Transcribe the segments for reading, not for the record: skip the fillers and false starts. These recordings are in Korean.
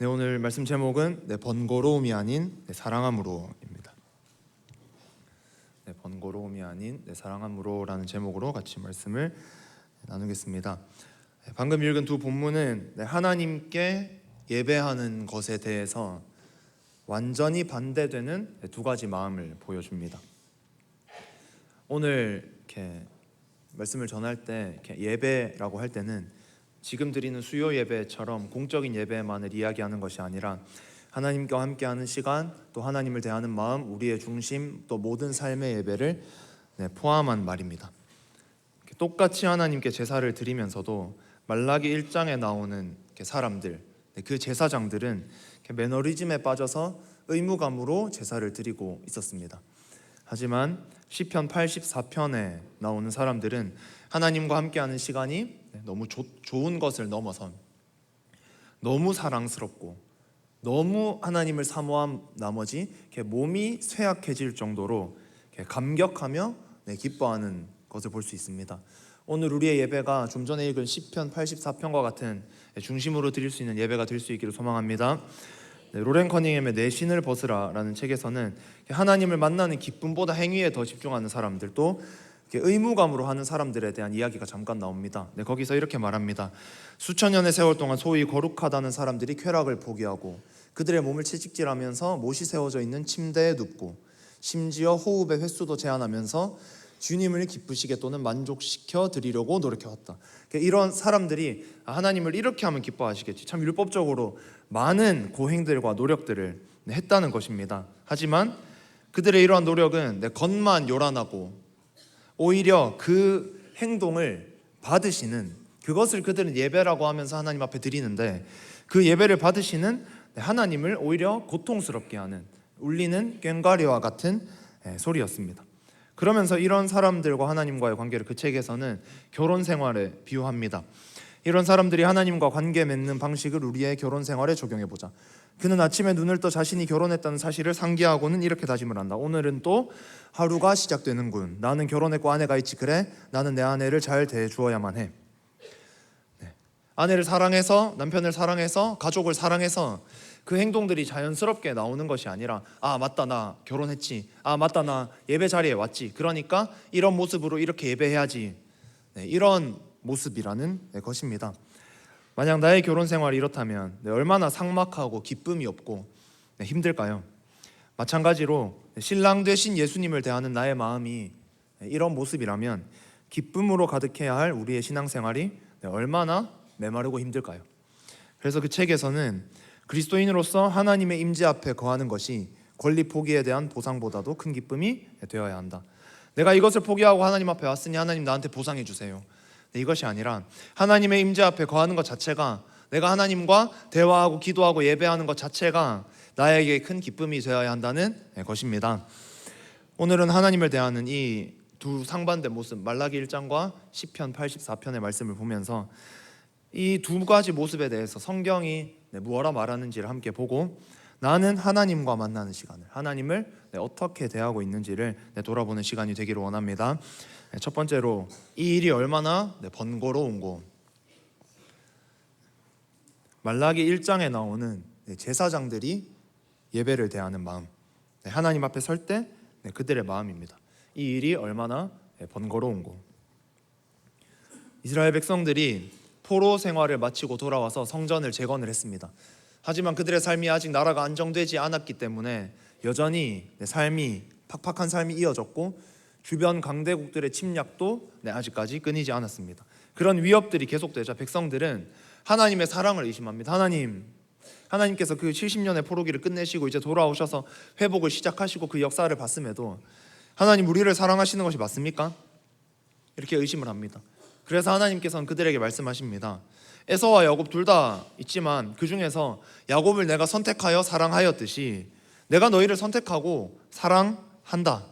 네, 오늘 말씀 제목은 번거로움이 아닌 사랑함으로입니다. 번거로움이 아닌 사랑함으로라는 제목으로 같이 말씀을 나누겠습니다. 방금 읽은 두 본문은 하나님께 예배하는 것에 대해서 완전히 반대되는 두 가지 마음을 보여줍니다. 오늘 이렇게 말씀을 전할 때 이렇게 예배라고 할 때는 지금 드리는 수요 예배처럼 공적인 예배만을 이야기하는 것이 아니라 하나님과 함께하는 시간, 또 하나님을 대하는 마음, 우리의 중심, 또 모든 삶의 예배를 포함한 말입니다. 똑같이 하나님께 제사를 드리면서도 말라기 1장에 나오는 사람들, 그 제사장들은 매너리즘에 빠져서 의무감으로 제사를 드리고 있었습니다. 하지만 시편 84편에 나오는 사람들은 하나님과 함께하는 시간이 너무 좋은 것을 넘어선 너무 사랑스럽고 너무 하나님을 사모한 나머지 몸이 쇠약해질 정도로 감격하며 기뻐하는 것을 볼 수 있습니다. 오늘 우리의 예배가 좀 전에 읽은 시편 84편과 같은 중심으로 드릴 수 있는 예배가 될 수 있기를 소망합니다. 로렌 커닝햄의 내 신을 벗으라 라는 책에서는 하나님을 만나는 기쁨보다 행위에 더 집중하는 사람들, 또 의무감으로 하는 사람들에 대한 이야기가 잠깐 나옵니다. 거기서 이렇게 말합니다. 수천 년의 세월 동안 소위 거룩하다는 사람들이 쾌락을 포기하고 그들의 몸을 채찍질하면서 못이 세워져 있는 침대에 눕고 심지어 호흡의 횟수도 제한하면서 주님을 기쁘시게 또는 만족시켜 드리려고 노력해왔다. 이런 사람들이 하나님을 이렇게 하면 기뻐하시겠지, 참 율법적으로 많은 고행들과 노력들을 했다는 것입니다. 하지만 그들의 이러한 노력은 겉만 요란하고 오히려 그 행동을 받으시는, 그것을 그들은 예배라고 하면서 하나님 앞에 드리는데 그 예배를 받으시는 하나님을 오히려 고통스럽게 하는, 울리는 꽹과리와 같은 소리였습니다. 그러면서 이런 사람들과 하나님과의 관계를 그 책에서는 결혼 생활에 비유합니다. 이런 사람들이 하나님과 관계 맺는 방식을 우리의 결혼 생활에 적용해보자. 그는 아침에 눈을 떠 자신이 결혼했다는 사실을 상기하고는 이렇게 다짐을 한다. 오늘은 또 하루가 시작되는군. 나는 결혼했고 아내가 있지. 그래, 나는 내 아내를 잘 대해주어야만 해. 아내를 사랑해서, 남편을 사랑해서, 가족을 사랑해서 그 행동들이 자연스럽게 나오는 것이 아니라, 아 맞다, 나 결혼했지. 아 맞다, 나 예배 자리에 왔지. 그러니까 이런 모습으로 이렇게 예배해야지. 이런 모습이라는 것입니다. 만약 나의 결혼 생활이 이렇다면 얼마나 삭막하고 기쁨이 없고 힘들까요? 마찬가지로 신랑 되신 예수님을 대하는 나의 마음이 이런 모습이라면 기쁨으로 가득해야 할 우리의 신앙생활이 얼마나 메마르고 힘들까요? 그래서 그 책에서는 그리스도인으로서 하나님의 임재 앞에 거하는 것이 권리 포기에 대한 보상보다도 큰 기쁨이 되어야 한다. 내가 이것을 포기하고 하나님 앞에 왔으니 하나님 나한테 보상해 주세요. 이것이 아니라 하나님의 임재 앞에 거하는 것 자체가, 내가 하나님과 대화하고 기도하고 예배하는 것 자체가 나에게 큰 기쁨이 되어야 한다는 것입니다. 오늘은 하나님을 대하는 이 두 상반된 모습, 말라기 1장과 시편 84편의 말씀을 보면서 이 두 가지 모습에 대해서 성경이 무엇라 말하는지를 함께 보고, 나는 하나님과 만나는 시간을, 하나님을 어떻게 대하고 있는지를 돌아보는 시간이 되기를 원합니다. 첫 번째로, 이 일이 얼마나 번거로운고, 말라기 1장에 나오는 제사장들이 예배를 대하는 마음, 하나님 앞에 설 때 그들의 마음입니다. 이 일이 얼마나 번거로운고. 이스라엘 백성들이 포로 생활을 마치고 돌아와서 성전을 재건을 했습니다. 하지만 그들의 삶이 아직 나라가 안정되지 않았기 때문에 여전히 삶이, 팍팍한 삶이 이어졌고 주변 강대국들의 침략도 아직까지 끊이지 않았습니다. 그런 위협들이 계속되자 백성들은 하나님의 사랑을 의심합니다. 하나님께서 그 70년의 포로기를 끝내시고 이제 돌아오셔서 회복을 시작하시고 그 역사를 봤음에도 하나님 우리를 사랑하시는 것이 맞습니까? 이렇게 의심을 합니다. 그래서 하나님께서는 그들에게 말씀하십니다. 에서와 야곱 둘 다 있지만 그 중에서 야곱을 내가 선택하여 사랑하였듯이 내가 너희를 선택하고 사랑한다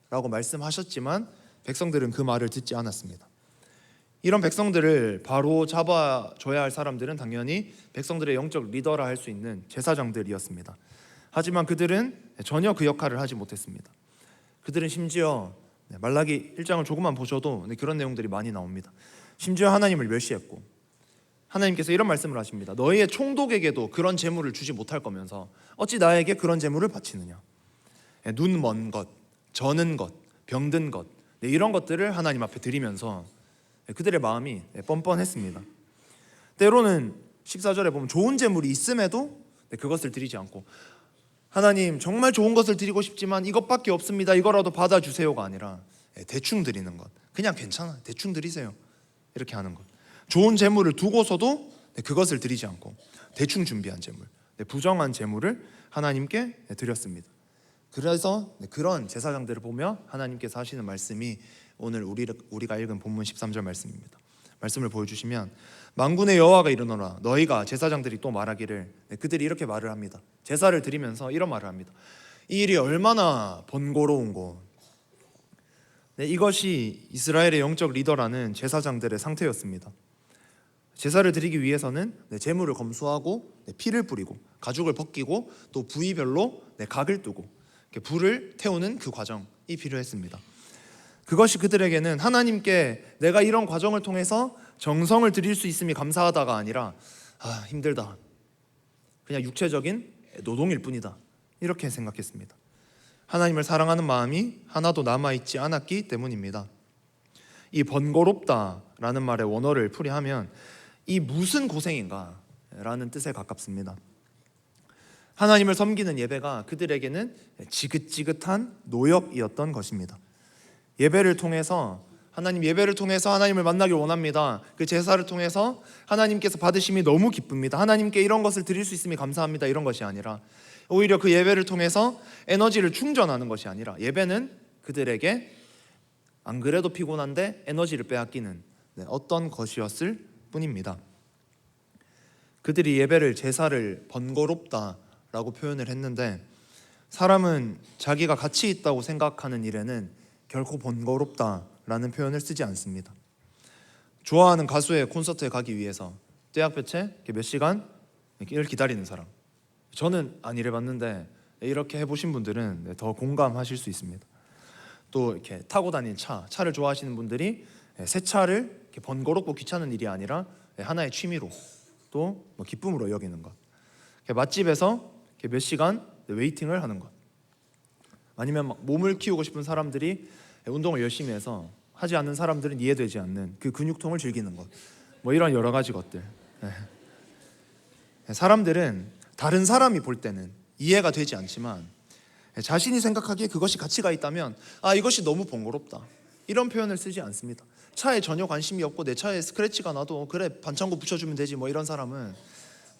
라고 말씀하셨지만 백성들은 그 말을 듣지 않았습니다. 이런 백성들을 바로 잡아줘야 할 사람들은 당연히 백성들의 영적 리더라 할 수 있는 제사장들이었습니다. 하지만 그들은 전혀 그 역할을 하지 못했습니다. 그들은 심지어 말라기 1장을 조금만 보셔도 그런 내용들이 많이 나옵니다. 심지어 하나님을 멸시했고 하나님께서 이런 말씀을 하십니다. 너희의 총독에게도 그런 재물을 주지 못할 거면서 어찌 나에게 그런 재물을 바치느냐. 눈 먼 것, 저는 것, 병든 것, 이런 것들을 하나님 앞에 드리면서 그들의 마음이 뻔뻔했습니다. 때로는 14절에 보면 좋은 재물이 있음에도 그것을 드리지 않고, 하나님 정말 좋은 것을 드리고 싶지만 이것밖에 없습니다, 이거라도 받아주세요가 아니라 대충 드리는 것, 그냥 괜찮아, 대충 드리세요, 이렇게 하는 것. 좋은 재물을 두고서도 그것을 드리지 않고 대충 준비한 재물, 부정한 재물을 하나님께 드렸습니다. 그래서 그런 제사장들을 보며 하나님께서 하시는 말씀이 오늘 우리가 읽은 본문 13절 말씀입니다. 말씀을 보여주시면 만군의 여호와가 이르노라, 너희가, 제사장들이 또 말하기를, 그들이 이렇게 말을 합니다. 제사를 드리면서 이런 말을 합니다. 이 일이 얼마나 번거로운고. 이것이 이스라엘의 영적 리더라는 제사장들의 상태였습니다. 제사를 드리기 위해서는 제물을 검수하고 피를 뿌리고 가죽을 벗기고 또 부위별로 각을 두고 불을 태우는 그 과정이 필요했습니다. 그것이 그들에게는 하나님께 내가 이런 과정을 통해서 정성을 드릴 수 있음이 감사하다가 아니라 힘들다, 그냥 육체적인 노동일 뿐이다, 이렇게 생각했습니다. 하나님을 사랑하는 마음이 하나도 남아있지 않았기 때문입니다. 이 번거롭다라는 말의 원어를 풀이하면 이 무슨 고생인가 라는 뜻에 가깝습니다. 하나님을 섬기는 예배가 그들에게는 지긋지긋한 노역이었던 것입니다. 예배를 통해서 하나님을 만나길 원합니다. 그 제사를 통해서 하나님께서 받으심이 너무 기쁩니다. 하나님께 이런 것을 드릴 수 있음이 감사합니다, 이런 것이 아니라, 오히려 그 예배를 통해서 에너지를 충전하는 것이 아니라, 예배는 그들에게 안 그래도 피곤한데 에너지를 빼앗기는 어떤 것이었을 뿐입니다. 그들이 예배를, 제사를 번거롭다라고 표현을 했는데, 사람은 자기가 가치 있다고 생각하는 일에는 결코 번거롭다라는 표현을 쓰지 않습니다. 좋아하는 가수의 콘서트에 가기 위해서 떼약볕에 몇 시간을 기다리는 사람, 저는 안 일해봤는데 이렇게 해보신 분들은 더 공감하실 수 있습니다. 또 이렇게 타고 다니는 차를 좋아하시는 분들이 새 차를 이렇게 번거롭고 귀찮은 일이 아니라 하나의 취미로 또 기쁨으로 여기는 것, 맛집에서 몇 시간 웨이팅을 하는 것, 아니면 몸을 키우고 싶은 사람들이 운동을 열심히 해서 하지 않는 사람들은 이해되지 않는 그 근육통을 즐기는 것, 이런 여러 가지 것들. 사람들은 다른 사람이 볼 때는 이해가 되지 않지만 자신이 생각하기에 그것이 가치가 있다면 이것이 너무 번거롭다, 이런 표현을 쓰지 않습니다. 차에 전혀 관심이 없고 내 차에 스크래치가 나도 그래 반창고 붙여주면 되지, 이런 사람은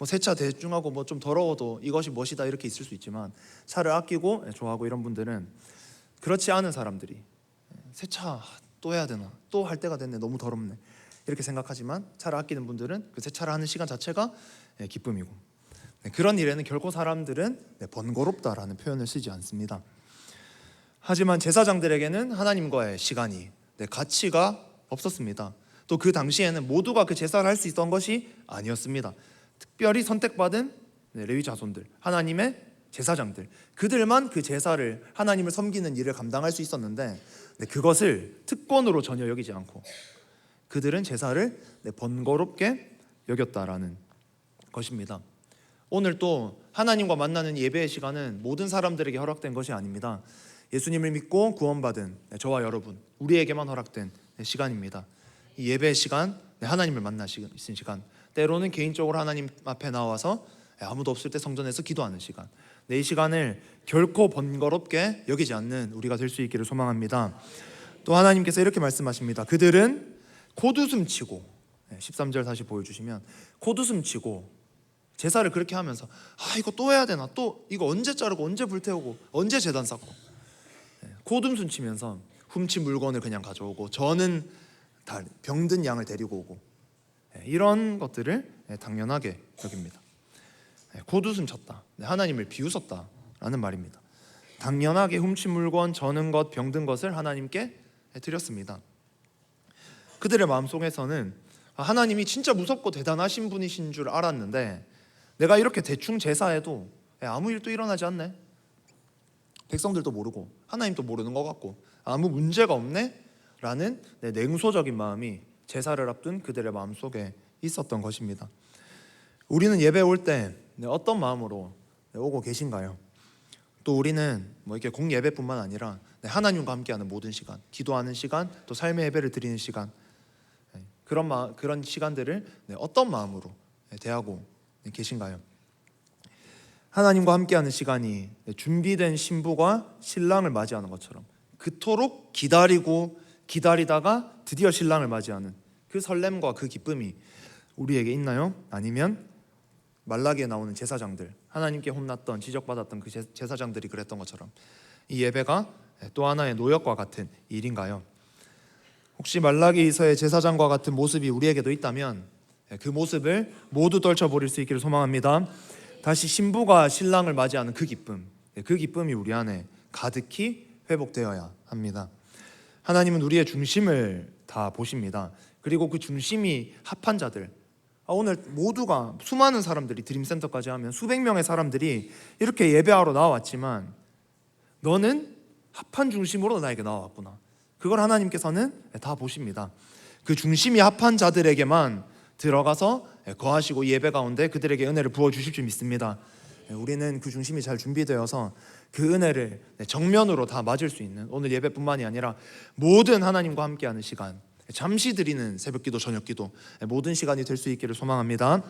세차 대충 하고 좀 더러워도 이것이 멋이다, 이렇게 있을 수 있지만, 차를 아끼고 좋아하고 이런 분들은, 그렇지 않은 사람들이 세차 또 해야 되나, 또 할 때가 됐네, 너무 더럽네, 이렇게 생각하지만 차를 아끼는 분들은 그 세차를 하는 시간 자체가 기쁨이고, 그런 일에는 결코 사람들은 번거롭다라는 표현을 쓰지 않습니다. 하지만 제사장들에게는 하나님과의 시간이 가치가 없었습니다. 또 그 당시에는 모두가 그 제사를 할 수 있던 것이 아니었습니다. 특별히 선택받은 레위 자손들, 하나님의 제사장들, 그들만 그 제사를, 하나님을 섬기는 일을 감당할 수 있었는데, 그것을 특권으로 전혀 여기지 않고 그들은 제사를 번거롭게 여겼다라는 것입니다. 오늘 또 하나님과 만나는 예배의 시간은 모든 사람들에게 허락된 것이 아닙니다. 예수님을 믿고 구원받은 저와 여러분, 우리에게만 허락된 시간입니다. 이 예배의 시간, 하나님을 만나시는 시간, 때로는 개인적으로 하나님 앞에 나와서 아무도 없을 때 성전에서 기도하는 시간, 이 시간을 결코 번거롭게 여기지 않는 우리가 될 수 있기를 소망합니다. 또 하나님께서 이렇게 말씀하십니다. 그들은 콧웃음치고, 13절 다시 보여주시면, 콧웃음치고 제사를 그렇게 하면서 이거 또 해야 되나, 또 이거 언제 자르고 언제 불태우고 언제 제단 쌓고, 콧웃음 치면서 훔친 물건을 그냥 가져오고, 저는 병든 양을 데리고 오고, 이런 것들을 당연하게 여깁니다. 콧웃음 쳤다, 하나님을 비웃었다라는 말입니다. 당연하게 훔친 물건, 저는 것, 병든 것을 하나님께 드렸습니다. 그들의 마음속에서는 하나님이 진짜 무섭고 대단하신 분이신 줄 알았는데, 내가 이렇게 대충 제사해도 아무 일도 일어나지 않네, 백성들도 모르고 하나님도 모르는 것 같고 아무 문제가 없네 라는 냉소적인 마음이 제사를 앞둔 그들의 마음속에 있었던 것입니다. 우리는 예배 올 때 어떤 마음으로 오고 계신가요? 또 우리는 뭐 이렇게 공예배뿐만 아니라 하나님과 함께하는 모든 시간, 기도하는 시간, 또 삶의 예배를 드리는 시간, 그런 시간들을 어떤 마음으로 대하고 계신가요? 하나님과 함께하는 시간이 준비된 신부가 신랑을 맞이하는 것처럼 그토록 기다리다가 드디어 신랑을 맞이하는 그 설렘과 그 기쁨이 우리에게 있나요? 아니면 말라기에 나오는 제사장들, 하나님께 혼났던 지적받았던 그 제사장들이 그랬던 것처럼 이 예배가 또 하나의 노역과 같은 일인가요? 혹시 말라기서의 제사장과 같은 모습이 우리에게도 있다면 그 모습을 모두 떨쳐버릴 수 있기를 소망합니다. 다시 신부가 신랑을 맞이하는 그 기쁨이 우리 안에 가득히 회복되어야 합니다. 하나님은 우리의 중심을 다 보십니다. 그리고 그 중심이 합한 자들, 오늘 모두가 수많은 사람들이 드림센터까지 하면 수백 명의 사람들이 이렇게 예배하러 나왔지만 너는 합한 중심으로 나에게 나왔구나. 그걸 하나님께서는 다 보십니다. 그 중심이 합한 자들에게만 들어가서 거하시고 예배 가운데 그들에게 은혜를 부어주실 줄 믿습니다. 우리는 그 중심이 잘 준비되어서 그 은혜를 정면으로 다 맞을 수 있는 오늘 예배뿐만이 아니라 모든 하나님과 함께하는 시간, 잠시 드리는 새벽기도 저녁기도 모든 시간이 될 수 있기를 소망합니다.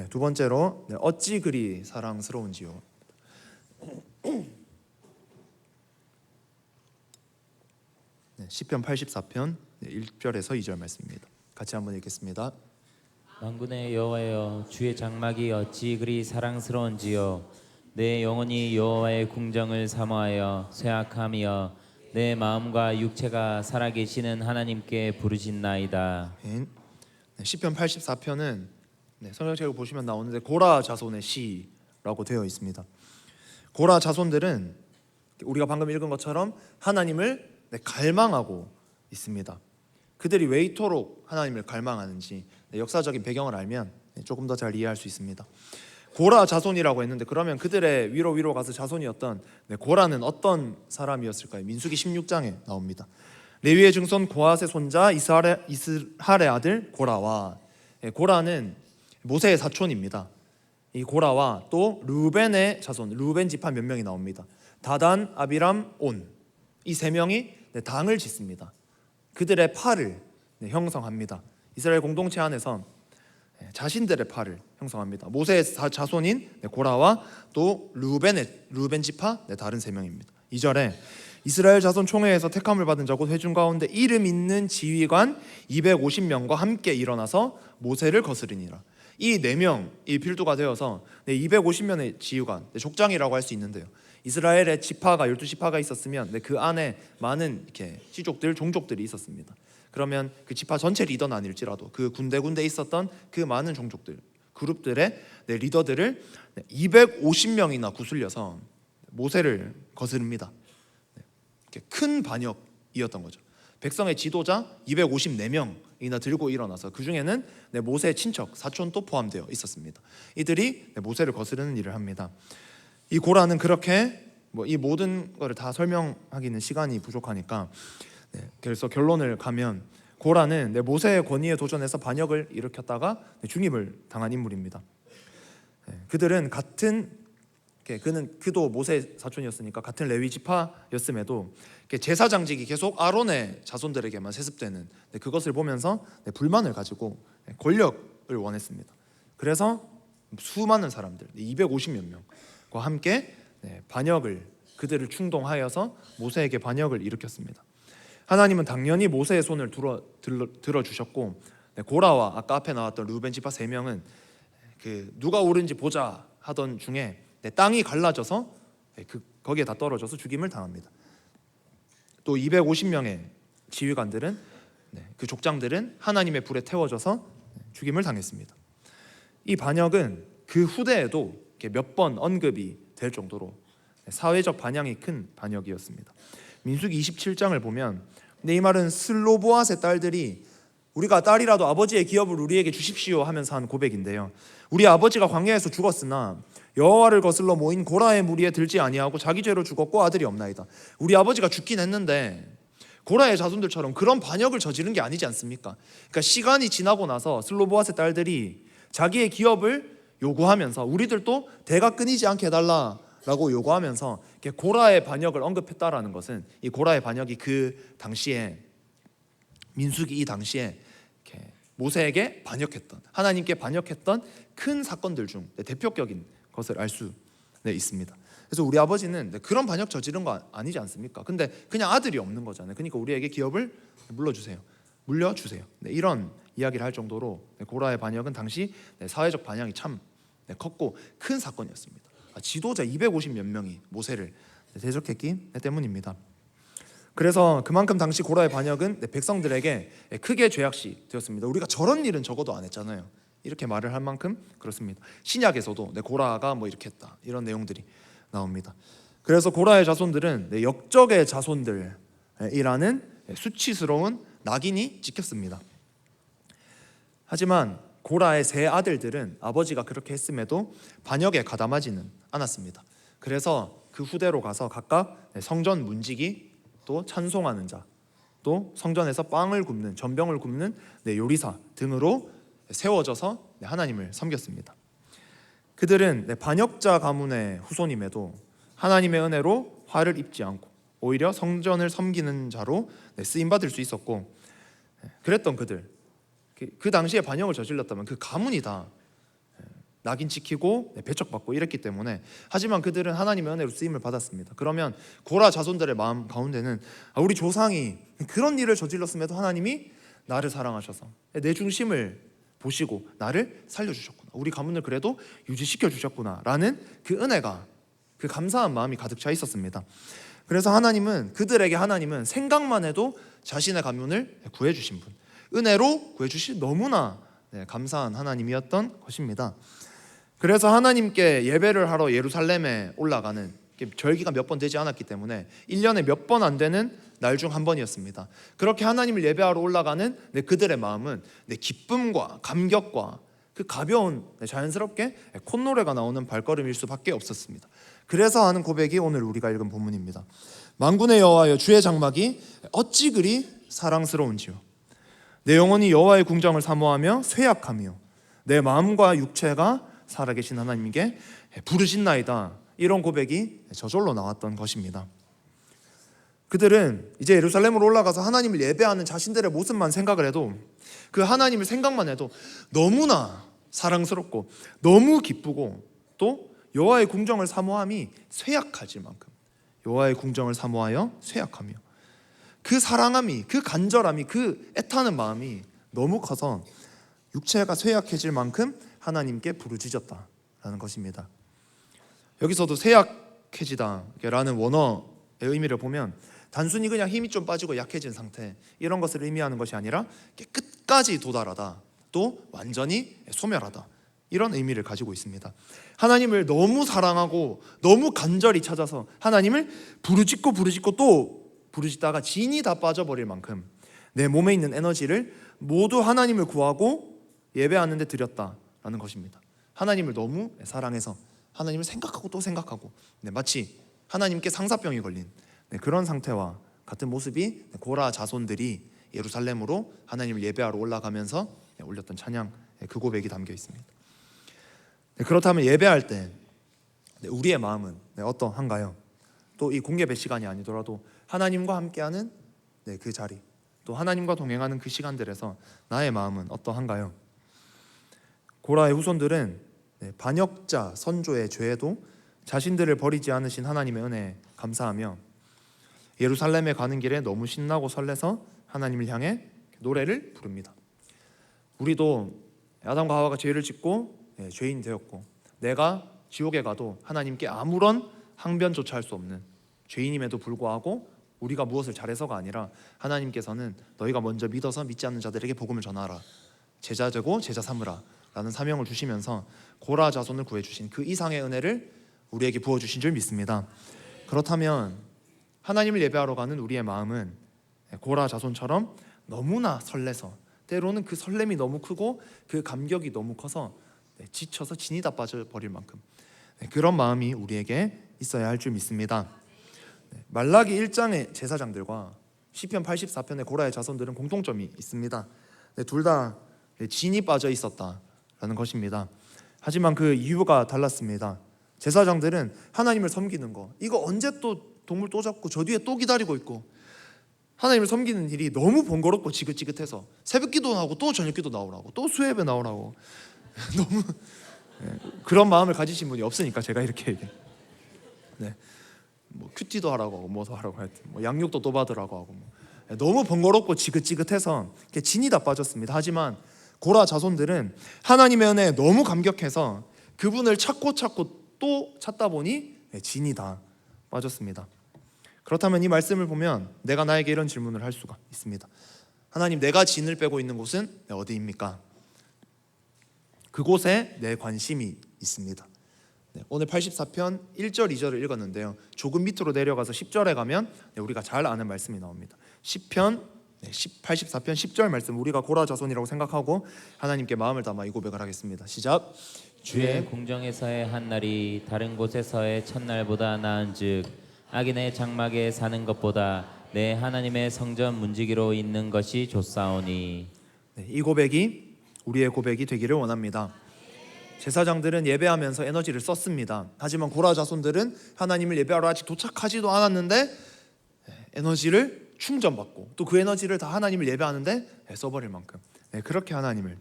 두 번째로 어찌 그리 사랑스러운지요. 시편 84편 1절에서 2절 말씀입니다. 같이 한번 읽겠습니다. 만군의 여호와여, 주의 장막이 어찌 그리 사랑스러운지요. 내 영혼이 여호와의 궁정을 사모하여 쇠약하며 내 마음과 육체가 살아계시는 하나님께 부르짖나이다. 시편 84편은 성경책을 보시면 나오는데 고라 자손의 시라고 되어 있습니다. 고라 자손들은 우리가 방금 읽은 것처럼 하나님을 갈망하고 있습니다. 그들이 왜 이토록 하나님을 갈망하는지 역사적인 배경을 알면 조금 더 잘 이해할 수 있습니다. 고라 자손이라고 했는데 그러면 그들의 위로 가서 자손이었던 고라는 어떤 사람이었을까요? 민수기 16장에 나옵니다. 레위의 증손 고핫의 손자 이스할의 아들 고라와, 고라는 모세의 사촌입니다. 이 고라와 또 르벤의 자손, 르벤 지파 몇 명이 나옵니다. 다단, 아비람, 온, 이 세 명이 당을 짓습니다. 그들의 팔을 형성합니다. 이스라엘 공동체 안에서 자신들의 팔을 형성합니다. 모세의 자손인 고라와 또 르벤 지파 다른 세 명입니다. 2절에 이스라엘 자손 총회에서 택함을 받은 자 곧 회중 가운데 이름 있는 지휘관 250명과 함께 일어나서 모세를 거스르니라. 이 4명이 필두가 되어서 250명의 지휘관, 족장이라고 할 수 있는데요. 이스라엘의 지파가 12지파가 있었으면 그 안에 많은 이렇게 시족들, 종족들이 있었습니다. 그러면 그 지파 전체 리더는 아닐지라도 그 군데 있었던 그 많은 종족들, 그룹들의 리더들을 250명이나 구슬려서 모세를 거스릅니다. 큰 반역이었던 거죠. 백성의 지도자 254명이나 들고 일어나서 그 중에는 모세의 친척, 사촌도 포함되어 있었습니다. 이들이 모세를 거스르는 일을 합니다. 이 고라는 그렇게 이 모든 것을 다 설명하기는 시간이 부족하니까 그래서 결론을 가면 고라는 모세의 권위에 도전해서 반역을 일으켰다가 중임을 당한 인물입니다. 그들은 그도 모세 사촌이었으니까 같은 레위 지파였음에도 제사장직이 계속 아론의 자손들에게만 세습되는 그것을 보면서 불만을 가지고 권력을 원했습니다. 그래서 수많은 사람들 250몇 명과 함께 반역을 그들을 충동하여서 모세에게 반역을 일으켰습니다. 하나님은 당연히 모세의 손을 들어주셨고 고라와 아까 앞에 나왔던 르벤 지파 3명은 누가 옳은지 보자 하던 중에 땅이 갈라져서 거기에 다 떨어져서 죽임을 당합니다. 또 250명의 지휘관들은 그 족장들은 하나님의 불에 태워져서 죽임을 당했습니다. 이 반역은 그 후대에도 몇 번 언급이 될 정도로 사회적 반향이 큰 반역이었습니다. 민수기 27장을 보면 이 말은 슬로보앗의 딸들이 우리가 딸이라도 아버지의 기업을 우리에게 주십시오 하면서 한 고백인데요. 우리 아버지가 광야에서 죽었으나 여호와를 거슬러 모인 고라의 무리에 들지 아니하고 자기 죄로 죽었고 아들이 없나이다. 우리 아버지가 죽긴 했는데 고라의 자손들처럼 그런 반역을 저지른 게 아니지 않습니까? 그러니까 시간이 지나고 나서 슬로보아스의 딸들이 자기의 기업을 요구하면서 우리들도 대가 끊이지 않게 해달라라고 요구하면서 이렇게 고라의 반역을 언급했다라는 것은 이 고라의 반역이 그 당시에 민수기 이 당시에 이렇게 모세에게 반역했던 하나님께 반역했던 큰 사건들 중 대표격인 것을 알 수 있습니다. 그래서 우리 아버지는 그런 반역 저지른 거 아니지 않습니까? 근데 그냥 아들이 없는 거잖아요. 그러니까 우리에게 기업을 물려주세요. 이런 이야기를 할 정도로 고라의 반역은 당시 사회적 반향이 참 컸고 큰 사건이었습니다. 지도자 250몇 명이 모세를 대적했기 때문입니다. 그래서 그만큼 당시 고라의 반역은 백성들에게 크게 죄악시 되었습니다. 우리가 저런 일은 적어도 안 했잖아요. 이렇게 말을 할 만큼 그렇습니다. 신약에서도 고라가 뭐 이렇게 했다 이런 내용들이 나옵니다. 그래서 고라의 자손들은 역적의 자손들이라는 수치스러운 낙인이 찍혔습니다. 하지만 고라의 세 아들들은 아버지가 그렇게 했음에도 반역에 가담하지는 않았습니다. 그래서 그 후대로 가서 각각 성전 문지기, 또 찬송하는 자, 또 성전에서 빵을 굽는, 전병을 굽는 요리사 등으로 세워져서 하나님을 섬겼습니다. 그들은 반역자 가문의 후손임에도 하나님의 은혜로 화를 입지 않고 오히려 성전을 섬기는 자로 쓰임받을 수 있었고, 그랬던 그들, 그 당시에 반역을 저질렀다면 그 가문이 다 낙인 찍히고 배척받고 이랬기 때문에, 하지만 그들은 하나님의 은혜로 쓰임을 받았습니다. 그러면 고라 자손들의 마음 가운데는 우리 조상이 그런 일을 저질렀음에도 하나님이 나를 사랑하셔서 내 중심을 보시고 나를 살려주셨구나, 우리 가문을 그래도 유지시켜 주셨구나 라는 그 은혜가, 그 감사한 마음이 가득 차 있었습니다. 그래서 그들에게 하나님은 생각만 해도 자신의 가문을 구해주신 분, 은혜로 구해주신 너무나 감사한 하나님이었던 것입니다. 그래서 하나님께 예배를 하러 예루살렘에 올라가는 절기가 몇 번 되지 않았기 때문에 1년에 몇 번 안 되는 날 중 한 번이었습니다. 그렇게 하나님을 예배하러 올라가는 그들의 마음은 기쁨과 감격과 그 가벼운 자연스럽게 콧노래가 나오는 발걸음일 수밖에 없었습니다. 그래서 하는 고백이 오늘 우리가 읽은 본문입니다. 만군의 여호와여, 주의 장막이 어찌 그리 사랑스러운지요. 내 영혼이 여호와의 궁정을 사모하며 쇠약하며 내 마음과 육체가 살아계신 하나님께 부르신나이다. 이런 고백이 저절로 나왔던 것입니다. 그들은 이제 예루살렘으로 올라가서 하나님을 예배하는 자신들의 모습만 생각을 해도, 그 하나님을 생각만 해도 너무나 사랑스럽고 너무 기쁘고, 또 여호와의 궁정을 사모함이 쇠약하질 만큼 여호와의 궁정을 사모하여 쇠약하며, 그 사랑함이, 그 간절함이, 그 애타는 마음이 너무 커서 육체가 쇠약해질 만큼 하나님께 부르짖었다라는 것입니다. 여기서도 쇠약해지다라는 원어의 의미를 보면 단순히 그냥 힘이 좀 빠지고 약해진 상태, 이런 것을 의미하는 것이 아니라 끝까지 도달하다, 또 완전히 소멸하다, 이런 의미를 가지고 있습니다. 하나님을 너무 사랑하고 너무 간절히 찾아서 하나님을 부르짖고 또 부르짖다가 진이 다 빠져버릴 만큼 내 몸에 있는 에너지를 모두 하나님을 구하고 예배하는 데 드렸다라는 것입니다. 하나님을 너무 사랑해서 하나님을 생각하고 또 생각하고, 마치 하나님께 상사병이 걸린 그런 상태와 같은 모습이 고라 자손들이 예루살렘으로 하나님을 예배하러 올라가면서 올렸던 찬양, 그 고백이 담겨 있습니다. 그렇다면 예배할 때 우리의 마음은 어떠한가요? 또 이 공예배 시간이 아니더라도 하나님과 함께하는 그 자리, 또 하나님과 동행하는 그 시간들에서 나의 마음은 어떠한가요? 고라의 후손들은 반역자 선조의 죄에도 자신들을 버리지 않으신 하나님의 은혜에 감사하며 예루살렘에 가는 길에 너무 신나고 설레서 하나님을 향해 노래를 부릅니다. 우리도 아담과 하와가 죄를 짓고 죄인 되었고, 내가 지옥에 가도 하나님께 아무런 항변조차 할 수 없는 죄인임에도 불구하고 우리가 무엇을 잘해서가 아니라 하나님께서는 너희가 먼저 믿어서 믿지 않는 자들에게 복음을 전하라, 제자 되고 제자 삼으라 라는 사명을 주시면서 고라 자손을 구해주신 그 이상의 은혜를 우리에게 부어주신 줄 믿습니다. 그렇다면 하나님을 예배하러 가는 우리의 마음은 고라 자손처럼 너무나 설레서, 때로는 그 설렘이 너무 크고 그 감격이 너무 커서 지쳐서 진이 다 빠져버릴 만큼 그런 마음이 우리에게 있어야 할 줄 믿습니다. 말라기 1장의 제사장들과 시편 84편의 고라의 자손들은 공통점이 있습니다. 둘 다 진이 빠져 있었다라는 것입니다. 하지만 그 이유가 달랐습니다. 제사장들은 하나님을 섬기는 거, 이거 언제 또 동물 또 잡고 저 뒤에 또 기다리고 있고, 하나님을 섬기는 일이 너무 번거롭고 지긋지긋해서 새벽기도 하고 또 저녁기도 나오라고 또 수예배 나오라고 너무 그런 마음을 가지신 분이 없으니까 제가 이렇게 얘기해. 뭐 큐티도 하라고 하고 뭐도 하라고 하여튼 뭐 양육도 또 받으라고 하고 뭐. 너무 번거롭고 지긋지긋해서 진이 다 빠졌습니다. 하지만 고라 자손들은 하나님의 은혜에 너무 감격해서 그분을 찾고 또 찾다 보니 진이 다 빠졌습니다. 그렇다면 이 말씀을 보면 내가 나에게 이런 질문을 할 수가 있습니다. 하나님, 내가 진을 빼고 있는 곳은 어디입니까? 그곳에 내 관심이 있습니다. 오늘 84편 1절 2절을 읽었는데요, 조금 밑으로 내려가서 10절에 가면 우리가 잘 아는 말씀이 나옵니다. 84편 10절 말씀, 우리가 고라 자손이라고 생각하고 하나님께 마음을 담아 이 고백을 하겠습니다. 시작. 주의 궁정에서의 한 날이 다른 곳에서의 첫날보다 나은즉 악인의 장막에 사는 것보다 내 하나님의 성전 문지기로 있는 것이 좋사오니. 이 고백이 우리의 고백이 되기를 원합니다. 제사장들은 예배하면서 에너지를 썼습니다. 하지만 고라 자손들은 하나님을 예배하러 아직 도착하지도 않았는데 에너지를 충전받고 또 그 에너지를 다 하나님을 예배하는데 써버릴 만큼 그렇게 하나님을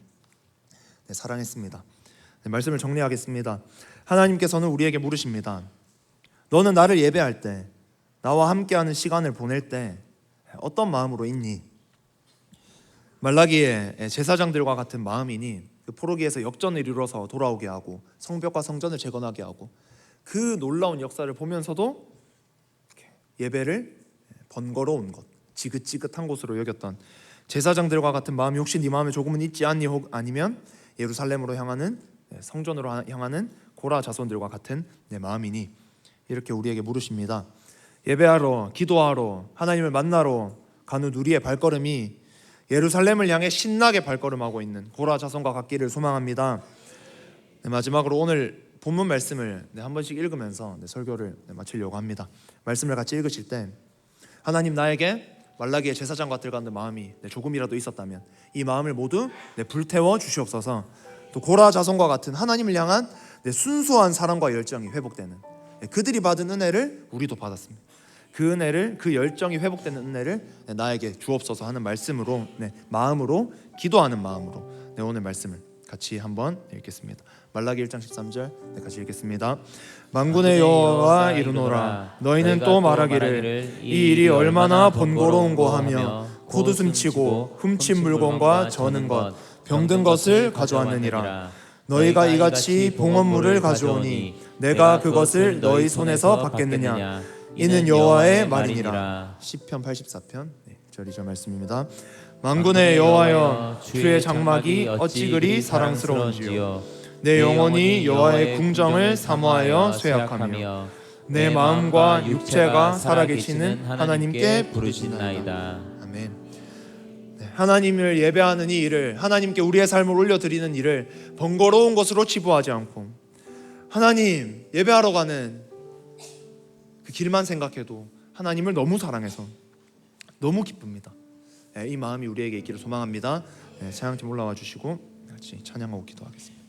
사랑했습니다. 말씀을 정리하겠습니다. 하나님께서는 우리에게 물으십니다. 너는 나를 예배할 때, 나와 함께하는 시간을 보낼 때 어떤 마음으로 있니? 말라기의 제사장들과 같은 마음이니 그 포로기에서 역전을 이루어서 돌아오게 하고 성벽과 성전을 재건하게 하고 그 놀라운 역사를 보면서도 예배를 번거로운 것, 지긋지긋한 곳으로 여겼던 제사장들과 같은 마음이 혹시 네 마음에 조금은 있지 않니? 혹 아니면 예루살렘으로 향하는 성전으로 향하는 고라 자손들과 같은 내 마음이니? 이렇게 우리에게 물으십니다. 예배하러, 기도하러, 하나님을 만나러 가는 우리의 발걸음이 예루살렘을 향해 신나게 발걸음하고 있는 고라 자손과 같기를 소망합니다. 마지막으로 오늘 본문 말씀을 한 번씩 읽으면서 설교를 마치려고 합니다. 말씀을 같이 읽으실 때 하나님, 나에게 말라기의 제사장과 같은 마음이 조금이라도 있었다면 이 마음을 모두 불태워 주시옵소서. 또 고라 자손과 같은 하나님을 향한 순수한 사랑과 열정이 회복되는, 그들이 받은 은혜를 우리도 받았습니다. 그 은혜를, 그 열정이 회복되는 은혜를 나에게 주옵소서 하는 말씀으로, 마음으로, 기도하는 마음으로 오늘 말씀을 같이 한번 읽겠습니다. 말라기 1장 13절 같이 읽겠습니다. 만군의 여호와가 이르노라, 너희는 또 말하기를 이 일이 얼마나 번거로운고 하며 콧웃음치고 훔친 물건과 저는 것, 병든 것을 가져왔느니라. 너희가 이같이 봉헌물을 가져오니 내가 그것을 너희 손에서 받겠느냐? 이는 여호와의 말이니라. 시편 84편 1절 2절 말씀입니다. 만군의 여호와여, 주의 장막이 어찌 그리 사랑스러운지요. 내 영혼이 여호와의 궁정을 사모하여 쇠약하며 내 마음과 육체가 살아계시는 하나님께 부르짖나이다. 아멘. 하나님을 예배하는 이 일을, 하나님께 우리의 삶을 올려드리는 일을 번거로운 것으로 치부하지 않고 하나님 예배하러 가는 그 길만 생각해도 하나님을 너무 사랑해서 너무 기쁩니다. 이 마음이 우리에게 있기를 소망합니다. 찬양팀 올라와 주시고 같이 찬양하고 기도하겠습니다.